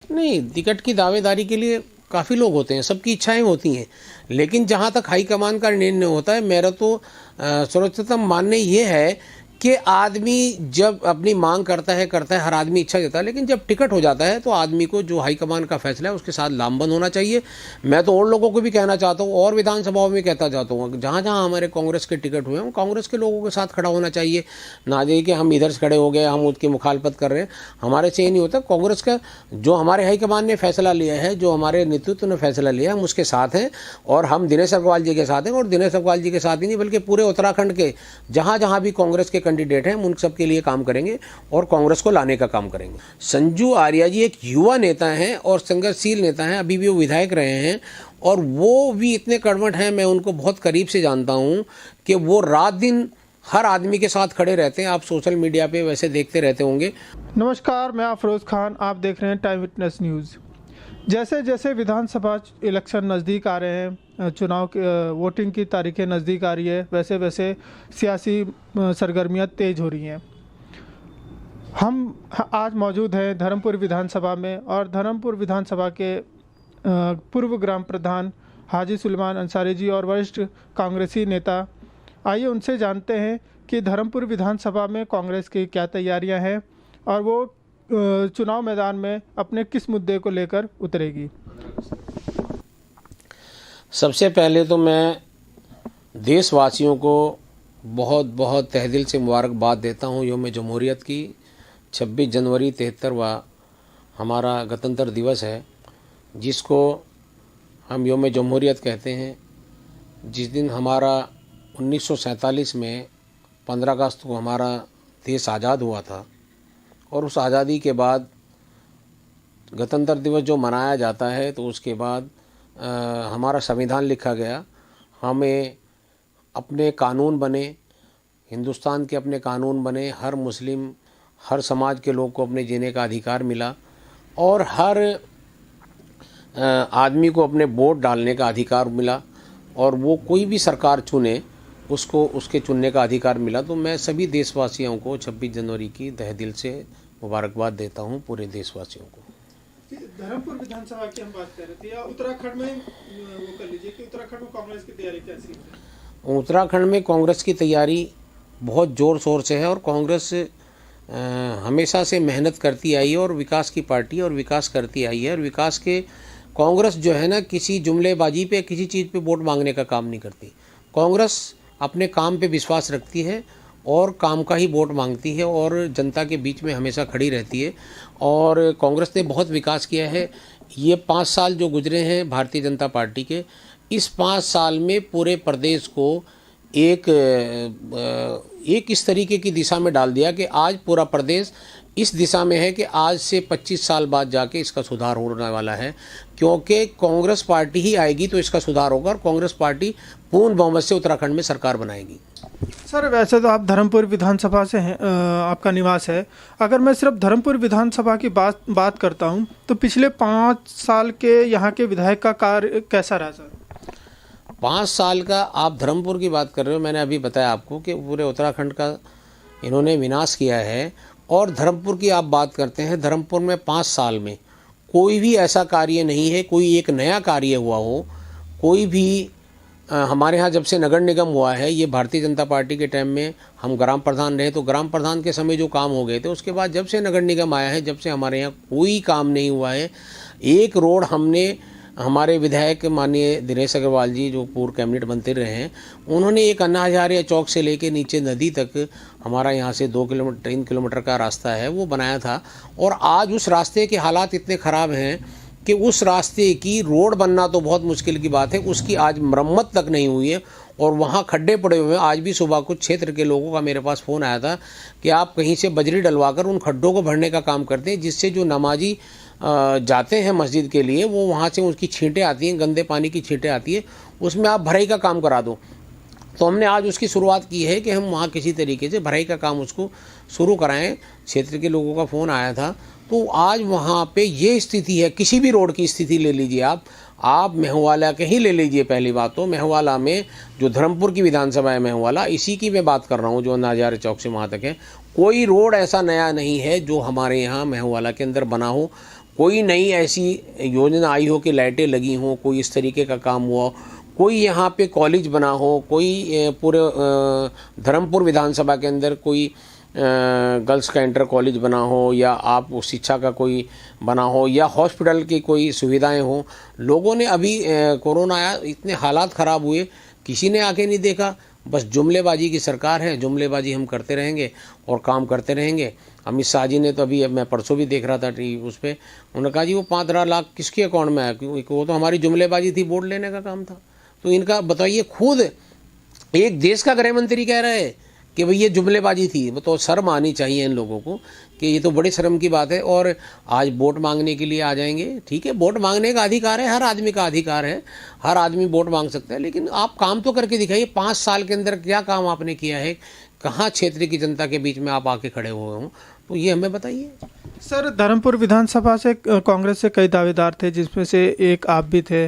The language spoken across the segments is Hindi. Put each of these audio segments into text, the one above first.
नहीं, टिकट की दावेदारी के लिए काफ़ी लोग होते हैं, सबकी इच्छाएं होती हैं, लेकिन जहाँ तक हाईकमान का निर्णय होता है, मेरा तो सर्वोच्चतम मानना ये है कि आदमी जब अपनी मांग करता है हर आदमी इच्छा देता है, लेकिन जब टिकट हो जाता है तो आदमी को जो हाईकमान का फैसला है उसके साथ लामबंद होना चाहिए। मैं तो और लोगों को भी कहना चाहता हूँ और विधानसभाओं में कहता चाहता हूँ, जहाँ जहाँ हमारे कांग्रेस के टिकट हुए हैं कांग्रेस के लोगों के साथ खड़ा होना चाहिए, ना ये कि हम इधर से खड़े हो गए, हम उसकी मुखालफत कर रहे हैं। हमारे से ये नहीं होता। कांग्रेस का जो हमारे हाईकमान ने फैसला लिया है, जो हमारे नेतृत्व ने फैसला लिया है, हम उसके साथ हैं और हम दिनेश अग्रवाल जी के साथ हैं। और दिनेश अग्रवाल जी के साथ ही नहीं बल्कि पूरे उत्तराखंड के जहाँ जहाँ भी कांग्रेस के कैंडिडेट हैं उन सब के लिए काम करेंगे और कांग्रेस को लाने का काम करेंगे। संजू आर्या जी एक युवा नेता हैं और संघर्षशील नेता हैं, अभी भी वो विधायक रहे हैं और वो भी इतने कर्मठ हैं, मैं उनको बहुत करीब से जानता हूं कि वो रात दिन हर आदमी के साथ खड़े रहते हैं। आप सोशल मीडिया पे वैसे देखते रहते होंगे। नमस्कार, मैं अफरोज़ खान, आप देख रहे हैं टाइम विटनेस न्यूज़। जैसे जैसे विधानसभा इलेक्शन नज़दीक आ रहे हैं, चुनाव के वोटिंग की तारीखें नज़दीक आ रही है, वैसे वैसे सियासी सरगर्मियां तेज़ हो रही हैं। हम आज मौजूद हैं धर्मपुर विधानसभा में और धर्मपुर विधानसभा के पूर्व ग्राम प्रधान हाजी सुलेमान अंसारी जी और वरिष्ठ कांग्रेसी नेता, आइए उनसे जानते हैं कि धर्मपुर विधानसभा में कांग्रेस की क्या तैयारियां हैं और वो चुनाव मैदान में अपने किस मुद्दे को लेकर उतरेगी। सबसे पहले तो मैं देशवासियों को बहुत बहुत तहे दिल से मुबारकबाद देता हूँ यौम जमहूरियत की। 26 जनवरी 73वां हमारा गणतंत्र दिवस है, जिसको हम यौम जमहूरियत कहते हैं। जिस दिन हमारा 1947 में 15 अगस्त को हमारा देश आज़ाद हुआ था और उस आज़ादी के बाद गणतंत्र दिवस जो मनाया जाता है तो उसके बाद हमारा संविधान लिखा गया, हमें अपने कानून बने, हिंदुस्तान के अपने कानून बने, हर मुस्लिम हर समाज के लोग को अपने जीने का अधिकार मिला और हर आदमी को अपने वोट डालने का अधिकार मिला और वो कोई भी सरकार चुने उसको उसके चुनने का अधिकार मिला। तो मैं सभी देशवासियों को 26 जनवरी की तहे दिल से मुबारकबाद देता हूं, पूरे देशवासियों को। धर्मपुर विधानसभा की हम बात कर रहे थे, या उत्तराखंड में वो कर लीजिए कि उत्तराखंड में कांग्रेस की तैयारी कैसी है? उत्तराखंड में कांग्रेस की तैयारी बहुत ज़ोर शोर से है और कांग्रेस हमेशा से मेहनत करती आई है और विकास की पार्टी और विकास करती आई है। और विकास के कांग्रेस जो है ना, किसी जुमलेबाजी पे किसी चीज़ पे वोट मांगने का काम नहीं करती। कांग्रेस अपने काम पे विश्वास रखती है और काम का ही वोट मांगती है और जनता के बीच में हमेशा खड़ी रहती है। और कांग्रेस ने बहुत विकास किया है। ये 5 साल जो गुजरे हैं भारतीय जनता पार्टी के, इस 5 साल में पूरे प्रदेश को एक इस तरीके की दिशा में डाल दिया कि आज पूरा प्रदेश इस दिशा में है कि आज से 25 साल बाद जाके इसका सुधार होने वाला है, क्योंकि कांग्रेस पार्टी ही आएगी तो इसका सुधार होगा और कांग्रेस पार्टी पूर्ण बहुमत से उत्तराखंड में सरकार बनाएगी। सर, वैसे तो आप धर्मपुर विधानसभा से हैं, आपका निवास है। अगर मैं सिर्फ धर्मपुर विधानसभा की बात करता हूं तो पिछले 5 साल के यहाँ के विधायक का कार्य कैसा रहा सर? 5 साल का आप धर्मपुर की बात कर रहे हो, मैंने अभी बताया आपको कि पूरे उत्तराखंड का इन्होंने विनाश किया है। और धर्मपुर की आप बात करते हैं, धर्मपुर में 5 साल में कोई भी ऐसा कार्य नहीं है, कोई एक नया कार्य हुआ हो, कोई भी हमारे यहाँ जब से नगर निगम हुआ है, ये भारतीय जनता पार्टी के टाइम में हम ग्राम प्रधान रहे तो ग्राम प्रधान के समय जो काम हो गए थे, उसके बाद जब से नगर निगम आया है, जब से हमारे यहाँ कोई काम नहीं हुआ है। एक रोड हमने, हमारे विधायक माननीय दिनेश अग्रवाल जी जो पूर्व कैबिनेट मंत्री रहे हैं, उन्होंने एक अन्ना हजारे चौक से लेके नीचे नदी तक हमारा यहाँ से 3 किलोमीटर का रास्ता है वो बनाया था। और आज उस रास्ते के हालात इतने ख़राब हैं कि उस रास्ते की रोड बनना तो बहुत मुश्किल की बात है, उसकी आज मरम्मत तक नहीं हुई है और वहाँ खड्डे पड़े हुए हैं। आज भी सुबह कुछ क्षेत्र के लोगों का मेरे पास फ़ोन आया था कि आप कहीं से बजरी डलवाकर उन खड्डों को भरने का काम करते हैं, जिससे जो नमाजी जाते हैं मस्जिद के लिए वो वहाँ से उसकी छींटें आती हैं, गंदे पानी की छींटें आती है, उसमें आप भराई का काम करा दो। तो हमने आज उसकी शुरुआत की है कि हम वहाँ किसी तरीके से भराई का काम उसको शुरू कराएं। क्षेत्र के लोगों का फ़ोन आया था। तो आज वहाँ पे ये स्थिति है, किसी भी रोड की स्थिति ले लीजिए आप महुवाला के ही ले लीजिए। पहली बात तो महुवाला में जो धर्मपुर की विधानसभा है महुवाला, इसी की मैं बात कर रहा हूँ जो अन्ना हजारे चौक से वहाँ तक है, कोई रोड ऐसा नया नहीं है जो हमारे यहाँ महुवाला के अंदर बना हो। कोई नई ऐसी योजना आई हो कि लाइटें लगी हों, कोई इस तरीके का काम हुआ हो, कोई यहाँ पे कॉलेज बना हो, कोई पूरे धर्मपुर विधानसभा के अंदर कोई गर्ल्स का इंटर कॉलेज बना हो, या आप शिक्षा का कोई बना हो, या हॉस्पिटल की कोई सुविधाएं हो। लोगों ने अभी कोरोना आया, इतने हालात ख़राब हुए, किसी ने आके नहीं देखा। बस जुमलेबाजी की सरकार है, जुमलेबाजी हम करते रहेंगे और काम करते रहेंगे। अमित शाह जी ने तो अभी, मैं परसों भी देख रहा था उस पर, उन्होंने कहा जी वो 15 लाख किसके अकाउंट में आया, क्योंकि वो तो हमारी जुमलेबाजी थी, वोट लेने का काम था। तो इनका बताइए, खुद एक देश का गृह मंत्री कह रहा है कि भाई ये जुमलेबाजी थी। वो तो शर्म आनी चाहिए इन लोगों को कि ये तो बड़ी शर्म की बात है। और आज वोट मांगने के लिए आ जाएंगे, ठीक है, वोट मांगने का अधिकार है, हर आदमी का अधिकार है, हर आदमी वोट मांग सकता है, लेकिन आप काम तो करके दिखाइए। 5 साल के अंदर क्या काम आपने किया है, कहाँ क्षेत्र की जनता के बीच में आप आके खड़े हुए हों, तो ये हमें बताइए। सर, धर्मपुर विधानसभा से कांग्रेस से कई दावेदार थे, जिसमें से एक आप भी थे,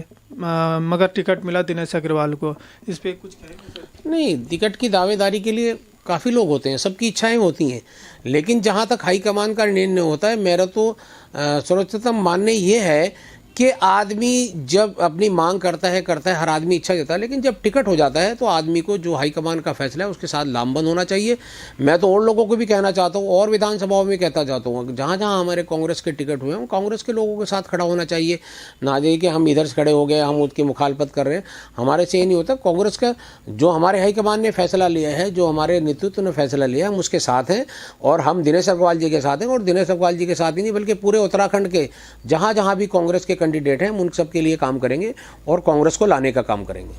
मगर टिकट मिला दिनेश अग्रवाल को। इस पे कुछ कहेंगे सर? नहीं, टिकट की दावेदारी के लिए काफ़ी लोग होते हैं, सबकी इच्छाएं होती हैं, लेकिन जहाँ तक हाईकमान का निर्णय होता है, मेरा तो सर्वोच्चतम मानने ये है कि आदमी जब अपनी मांग करता है, हर आदमी इच्छा देता है, लेकिन जब टिकट हो जाता है तो आदमी को जो हाईकमान का फैसला है उसके साथ लामबंद होना चाहिए। मैं तो और लोगों को भी कहना चाहता हूँ, और विधानसभाओं में कहता चाहता हूँ, जहाँ जहाँ हमारे कांग्रेस के टिकट हुए हैं कांग्रेस के लोगों के साथ खड़ा होना चाहिए। ना जाइए कि हम इधर से खड़े हो गए, हम उसकी मुखालफत कर रहे हैं, हमारे से ये नहीं होता। कांग्रेस का जो हमारे हाईकमान ने फैसला लिया है, जो हमारे नेतृत्व ने फैसला लिया है, हम उसके साथ हैं, और हम दिनेश अग्रवाल जी के साथ हैं। और दिनेश अग्रवाल जी के साथ ही नहीं, बल्कि पूरे उत्तराखंड के जहाँ जहाँ भी कांग्रेस के कैंडिडेट हैं, हम उन सब के लिए काम करेंगे और कांग्रेस को लाने का काम करेंगे।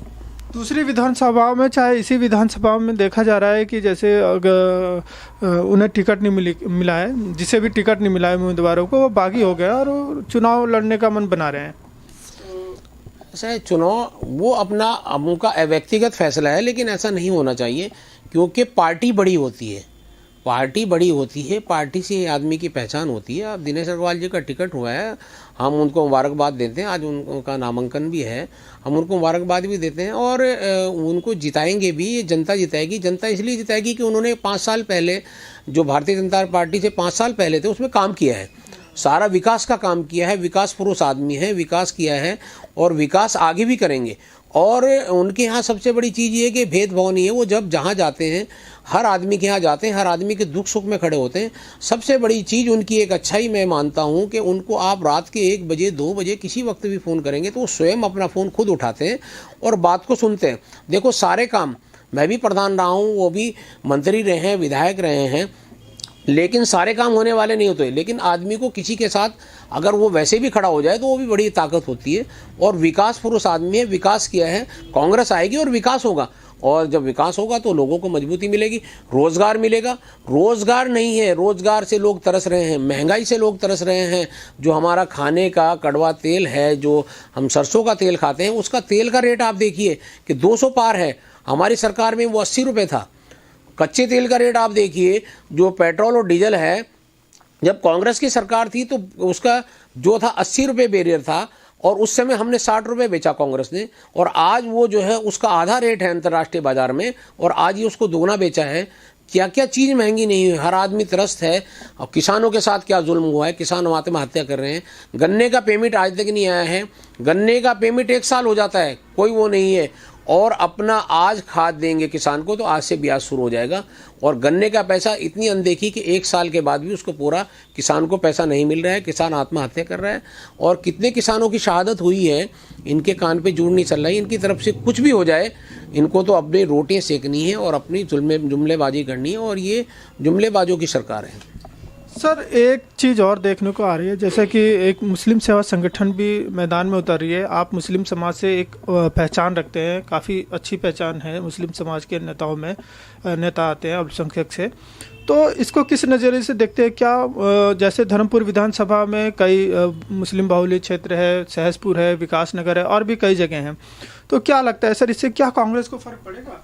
दूसरी विधानसभाओं में, चाहे इसी विधानसभा में देखा जा रहा है कि जैसे उन्हें टिकट नहीं मिला है, जिसे भी टिकट नहीं मिला है उम्मीदवारों को, वो बागी हो गया और चुनाव लड़ने का मन बना रहे हैं। ऐसा है, चुनाव वो अपना उनका व्यक्तिगत फैसला है, लेकिन ऐसा नहीं होना चाहिए, क्योंकि पार्टी बड़ी होती है, पार्टी बड़ी होती है, पार्टी से आदमी की पहचान होती है। अब दिनेश अग्रवाल जी का टिकट हुआ है, हम उनको मुबारकबाद देते हैं, आज उनका नामांकन भी है, हम उनको मुबारकबाद भी देते हैं, और उनको जिताएंगे भी। ये जनता जिताएगी। जनता इसलिए जिताएगी कि उन्होंने 5 साल पहले जो भारतीय जनता पार्टी से 5 साल पहले थे उसमें काम किया है, सारा विकास का काम किया है, विकास पुरुष आदमी है, विकास किया है और विकास आगे भी करेंगे। और उनके यहाँ सबसे बड़ी चीज़ ये है कि भेदभाव नहीं है, वो जब जहाँ जाते हैं हर आदमी के यहाँ जाते हैं, हर आदमी के दुख सुख में खड़े होते हैं। सबसे बड़ी चीज़ उनकी एक अच्छाई मैं मानता हूँ कि उनको आप रात के 1 बजे 2 बजे किसी वक्त भी फ़ोन करेंगे तो वो स्वयं अपना फ़ोन खुद उठाते हैं और बात को सुनते हैं। देखो, सारे काम, मैं भी प्रधान रहा हूँ, वो भी मंत्री रहे हैं, विधायक रहे हैं, लेकिन सारे काम होने वाले नहीं होते। लेकिन आदमी को किसी के साथ अगर वो वैसे भी खड़ा हो जाए तो वो भी बड़ी ताकत होती है। और विकास पुरुष आदमी है, विकास किया है, कांग्रेस आएगी और विकास होगा। और जब विकास होगा तो लोगों को मजबूती मिलेगी, रोज़गार मिलेगा। रोज़गार नहीं है, रोज़गार से लोग तरस रहे हैं, महंगाई से लोग तरस रहे हैं। जो हमारा खाने का कड़वा तेल है, जो हम सरसों का तेल खाते हैं, उसका तेल का रेट आप देखिए कि 200 पार है। हमारी सरकार में वो 80 रुपये था। कच्चे तेल का रेट आप देखिए, जो पेट्रोल और डीजल है, जब कांग्रेस की सरकार थी तो उसका जो था 80 रुपये बैरियर था, और उस समय हमने 60 रुपये बेचा कांग्रेस ने, और आज वो जो है उसका आधा रेट है अंतर्राष्ट्रीय बाजार में, और आज ये उसको दोगुना बेचा है। क्या क्या चीज़ महंगी नहीं हुई, हर आदमी त्रस्त है। और किसानों के साथ क्या जुल्म हुआ है, किसान आत्महत्या कर रहे हैं। गन्ने का पेमेंट आज तक नहीं आया है, गन्ने का पेमेंट 1 साल हो जाता है, कोई वो नहीं है। और अपना आज खाद देंगे किसान को तो आज से ब्याज शुरू हो जाएगा। और गन्ने का पैसा इतनी अनदेखी कि 1 साल के बाद भी उसको पूरा किसान को पैसा नहीं मिल रहा है, किसान आत्महत्या कर रहा है। और कितने किसानों की शहादत हुई है, इनके कान पे जूड़ नहीं चल रही। इनकी तरफ से कुछ भी हो जाए, इनको तो अपनी रोटियां सेकनी है और अपनी जुमलेबाजी करनी है, और ये जुमलेबाजों की सरकार है। सर, एक चीज़ और देखने को आ रही है, जैसे कि एक मुस्लिम सेवा संगठन भी मैदान में उतर रही है। आप मुस्लिम समाज से एक पहचान रखते हैं, काफ़ी अच्छी पहचान है मुस्लिम समाज के नेताओं में, नेता आते हैं अल्पसंख्यक से, तो इसको किस नज़रिए से देखते हैं? क्या जैसे धर्मपुर विधानसभा में कई मुस्लिम बाहुल्य क्षेत्र है, सहसपुर है, विकास नगर है, और भी कई जगह हैं, तो क्या लगता है सर, इससे क्या कांग्रेस को फ़र्क पड़ेगा?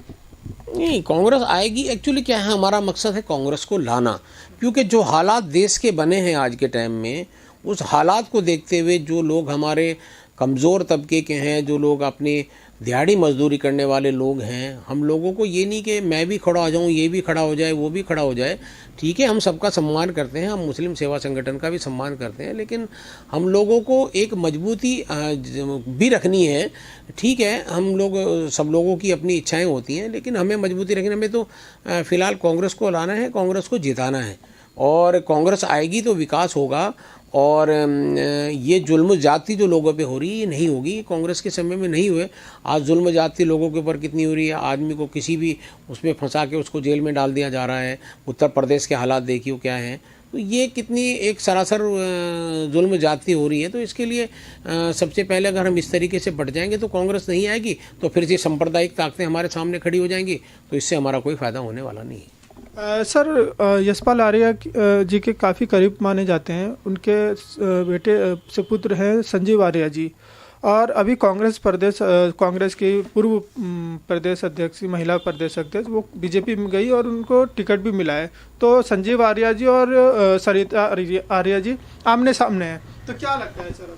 नहीं, कांग्रेस आएगी। एक्चुअली क्या है, हमारा मकसद है कांग्रेस को लाना, क्योंकि जो हालात देश के बने हैं आज के टाइम में, उस हालात को देखते हुए जो लोग हमारे कमज़ोर तबके के हैं, जो लोग अपनी दिहाड़ी मजदूरी करने वाले लोग हैं। हम लोगों को ये नहीं कि मैं भी खड़ा हो जाऊं, ये भी खड़ा हो जाए, वो भी खड़ा हो जाए। ठीक है, हम सबका सम्मान करते हैं, हम मुस्लिम सेवा संगठन का भी सम्मान करते हैं, लेकिन हम लोगों को एक मजबूती भी रखनी है। ठीक है, हम लोग सब लोगों की अपनी इच्छाएं होती हैं, लेकिन हमें मजबूती रखनी, हमें तो फ़िलहाल कांग्रेस को लाना है, कांग्रेस को जिताना है, और कांग्रेस आएगी तो विकास होगा। और ये जुल्म जाति जो लोगों पे हो रही है ये नहीं होगी, कांग्रेस के समय में नहीं हुए। आज जुल्म जाति लोगों के ऊपर कितनी हो रही है, आदमी को किसी भी उसमें फंसा के उसको जेल में डाल दिया जा रहा है। उत्तर प्रदेश के हालात देखिए क्या हैं, तो ये कितनी एक सरासर जुल्म जाति हो रही है। तो इसके लिए सबसे पहले अगर हम इस तरीके से बढ़ जाएंगे तो कांग्रेस नहीं आएगी, तो फिर ये सांप्रदायिक ताकतें हमारे सामने खड़ी हो जाएंगी, तो इससे हमारा कोई फ़ायदा होने वाला नहीं है। सर, यशपाल आर्या जी के काफ़ी करीब माने जाते हैं। उनके बेटे सुपुत्र हैं संजीव आर्या जी, और अभी कांग्रेस की पूर्व प्रदेश अध्यक्ष, महिला प्रदेश अध्यक्ष, वो बीजेपी में गई और उनको टिकट भी मिला है। तो संजीव आर्या जी और सरिता आर्या जी आमने सामने हैं, तो क्या लगता है सर?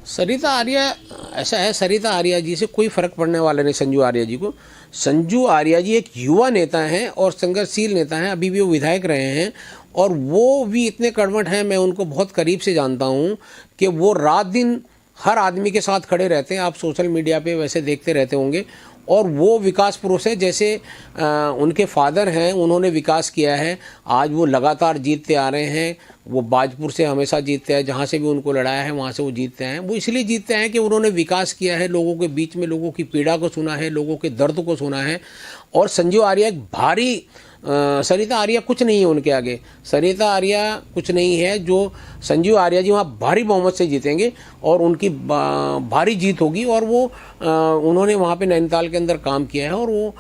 सरिता आर्या, ऐसा है, सरिता आर्या जी से कोई फर्क पड़ने वाला नहीं संजू आर्या जी को। संजू आर्या जी एक युवा नेता हैं और संघर्षशील नेता हैं, अभी भी वो विधायक रहे हैं, और वो भी इतने कर्मठ हैं, मैं उनको बहुत करीब से जानता हूँ कि वो रात दिन हर आदमी के साथ खड़े रहते हैं। आप सोशल मीडिया पे वैसे देखते रहते होंगे, और वो विकास पुरुष है। जैसे उनके फादर हैं, उन्होंने विकास किया है, आज वो लगातार जीतते आ रहे हैं। वो बाजपुर से हमेशा जीतते हैं, जहाँ से भी उनको लड़ाया है वहाँ से वो जीतते हैं। वो इसलिए जीतते हैं कि उन्होंने विकास किया है, लोगों के बीच में लोगों की पीड़ा को सुना है, लोगों के दर्द को सुना है। और संजीव आर्या एक भारी, सरिता आर्या कुछ नहीं है उनके आगे, सरिता आर्या कुछ नहीं है। जो संजीव आर्या जी वहाँ भारी बहुमत से जीतेंगे और उनकी भारी जीत होगी। और वो उन्होंने वहाँ पे नैनीताल के अंदर काम किया है, और वो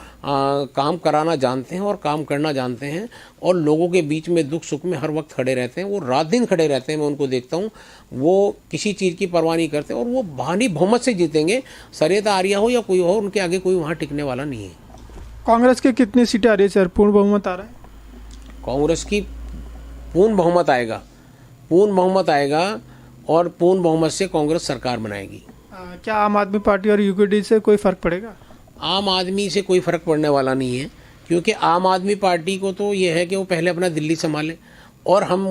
काम कराना जानते हैं और काम करना जानते हैं, और लोगों के बीच में दुख सुख में हर वक्त खड़े रहते हैं। वो रात दिन खड़े रहते हैं, मैं उनको देखता हूँ, वो किसी चीज़ की परवाह नहीं करते, और वो भारी बहुमत से जीतेंगे। सरिता आर्या हो या कोई हो, उनके आगे कोई वहाँ टिकने वाला नहीं है। कांग्रेस की कितनी सीटें आ रही है सर? पूर्ण बहुमत आ रहा है? कांग्रेस की पूर्ण बहुमत आएगा, पूर्ण बहुमत आएगा, और पूर्ण बहुमत से कांग्रेस सरकार बनाएगी। क्या आम आदमी पार्टी और यूकेडी से कोई फ़र्क पड़ेगा? आम आदमी से कोई फ़र्क पड़ने वाला नहीं है, क्योंकि आम आदमी पार्टी को तो ये है कि वो पहले अपना दिल्ली संभाले। और हम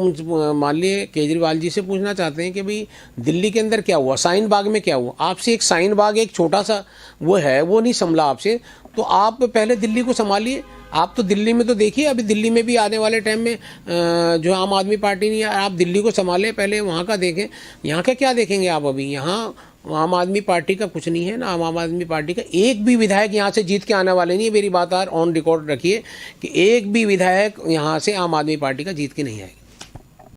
मान लिए केजरीवाल जी से पूछना चाहते हैं कि भाई दिल्ली के अंदर क्या हुआ, शाहीन बाग में क्या हुआ? आपसे एक शाहीन बाग, एक छोटा सा वो है, वो नहीं संभला आपसे, तो आप पहले दिल्ली को संभालिए। आप तो दिल्ली में तो देखिए, अभी दिल्ली में भी आने वाले टाइम में जो आम आदमी पार्टी नहीं है, आप दिल्ली को संभालें, पहले वहाँ का देखें। यहाँ का क्या देखेंगे आप? अभी यहाँ आम आदमी पार्टी का कुछ नहीं है ना, आम आदमी पार्टी का एक भी विधायक यहाँ से जीत के आने वाले नहीं है। मेरी बात ऑन रिकॉर्ड रखिए कि एक भी विधायक यहाँ से आम आदमी पार्टी का जीत के नहीं आएगा।